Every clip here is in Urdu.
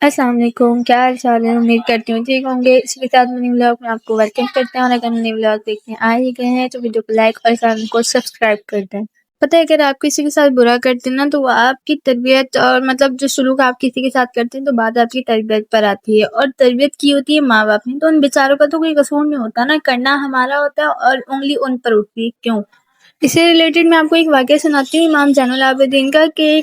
السلام علیکم، کیا حال چال ہے؟ امید کرتی ہوں ٹھیک ہوں گے۔ اسی کے ساتھ منی ولاگ میں آپ کو ویلکم کرتے ہیں، اور اگر منی ولاگ دیکھنے آ ہی گئے ہیں تو ویڈیو کو لائک اور چینل کو سبسکرائب کر دیں۔ پتہ ہے اگر آپ کسی کے ساتھ برا کرتے ہیں نا تو وہ آپ کی تربیت اور جو سلوک آپ کسی کے ساتھ کرتے ہیں تو بات آپ کی تربیت پر آتی ہے، اور تربیت کی ہوتی ہے ماں باپ نے، تو ان بیچاروں کا تو کوئی قصور نہیں ہوتا نا، کرنا ہمارا ہوتا ہے اور انگلی ان پر اٹھتی ہے کیوں۔ اس سے ریلیٹڈ میں آپ کو ایک واقعہ سناتی ہوں امام زین العابدین کا، کہ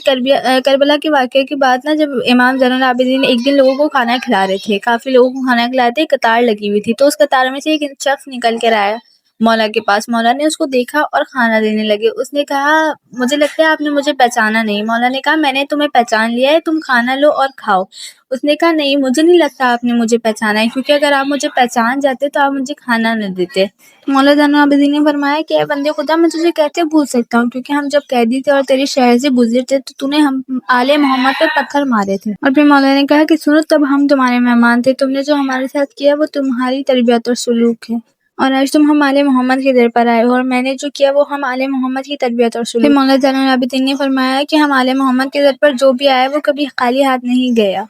کربلا کے واقعے کے بعد نا، جب امام زین العابدین ایک دن لوگوں کو کھانا کھلا رہے تھے، کافی لوگوں کو کھانا کھلائے تھے، قطار لگی ہوئی تھی، تو اس قطار میں سے ایک شخص نکل کر آیا مولا کے پاس۔ مولا نے اس کو دیکھا اور کھانا دینے لگے۔ اس نے کہا مجھے لگتا ہے آپ نے مجھے پہچانا نہیں۔ مولا نے کہا میں نے تمہیں پہچان لیا ہے، تم کھانا لو اور کھاؤ۔ اس نے کہا نہیں، مجھے نہیں لگتا آپ نے مجھے پہچانا ہے، کیونکہ اگر آپ مجھے پہچان جاتے تو آپ مجھے کھانا نہ دیتے۔ مولا زین العابدین نے فرمایا کہ اے بندے خدا، میں تجھے کیسے بھول سکتا ہوں، کیونکہ ہم جب قیدی تھے اور تیرے شہر سے گزرتے تو تو نے ہم آل محمد پر پتھر مارے تھے۔ اور پھر مولا نے کہا کہ سنو، تب ہم تمہارے مہمان تھے، تم نے جو ہمارے ساتھ کیا وہ تمہاری تربیت اور سلوک ہے، اور آج تم ہم آل محمد کے در پر آئے ہو، اور میں نے جو کیا وہ ہم آل محمد کی تربیت اور سلوک۔ پھر مولا زین العابدین نے فرمایا کہ ہم آل محمد کے در پر جو بھی آئے وہ کبھی خالی ہاتھ نہیں گیا۔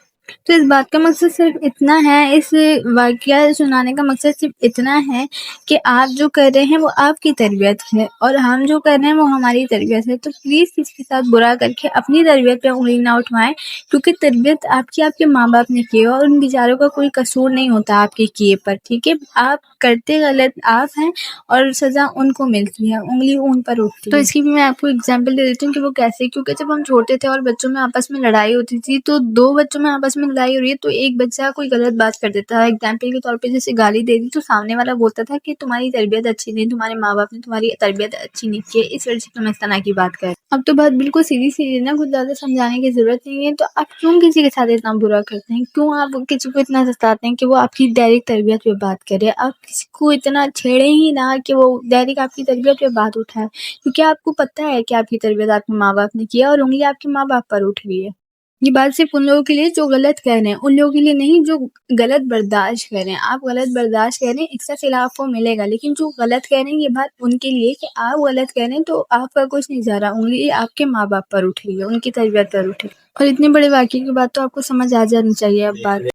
تو اس بات کا مقصد صرف اتنا ہے، اس واقعہ سنانے کا مقصد صرف اتنا ہے کہ آپ جو کر رہے ہیں وہ آپ کی تربیت ہے، اور ہم جو کر رہے ہیں وہ ہماری تربیت ہے۔ تو پلیز کسی کے ساتھ برا کر کے اپنی تربیت پہ انگلی نہ اٹھوائیں، کیونکہ تربیت آپ کے ماں باپ نے کی ہے، اور ان بیچاروں کا کوئی قصور نہیں ہوتا آپ کے کیے پر، ٹھیک ہے۔ آپ کرتے غلط آپ ہیں، اور سزا ان کو ملتی ہے، انگلی ان پر اٹھتی ہے۔ تو اس کی بھی میں آپ کو اگزامپل دے دیتی ہوں کہ وہ کیسے، کیونکہ جب ہم چھوٹے تھے اور بچوں میں آپس میں لڑائی ہوتی تھی، تو دو بچوں میں آپس میں لڑائی ہو رہی ہے تو ایک بچہ کوئی غلط بات کر دیتا ہے، اگزامپل کے طور پہ جیسے گالی دے دی، تو سامنے والا بولتا تھا کہ تمہاری تربیت اچھی نہیں، تمہارے ماں باپ نے تمہاری تربیت اچھی نہیں کی ہے، اس وجہ سے تم اس طرح کی بات کر۔ اب تو بات بالکل سیدھی سی ہے نا، کچھ زیادہ سمجھانے کی ضرورت نہیں ہے۔ تو آپ کیوں کسی کے ساتھ اتنا برا کرتے ہیں؟ کیوں آپ کسی کو اتنا ستاتے ہیں کہ وہ آپ کی ڈائریکٹ تربیت پہ بات کرے؟ آپ کسی کو اتنا چھیڑے ہی نہ کہ وہ ڈائریکٹ آپ کی تربیت پہ بات اٹھائے، کیونکہ آپ کو پتہ ہے کہ آپ کی تربیت آپ کے ماں باپ نے کی ہے، اور انگلی آپ کے ماں باپ پر اٹھ رہی ہے۔ یہ بات صرف ان لوگوں کے لیے جو غلط کہہ رہے ہیں، ان لوگوں کے لیے نہیں جو غلط برداشت کر رہے ہیں۔ آپ غلط برداشت کر رہے ہیں، اس کا خلاف وہ ملے گا، لیکن جو غلط کہہ رہے ہیں، یہ بات ان کے لیے کہ آپ غلط کہہ رہے ہیں تو آپ کا کچھ نہیں جا رہا، انگلی آپ کے ماں باپ پر اٹھ رہی ہے، ان کی تربیت پر اٹھ رہی ہے۔ اور اتنے بڑے واقعے کے بعد تو آپ کو سمجھ آ جانی چاہیے اب بات۔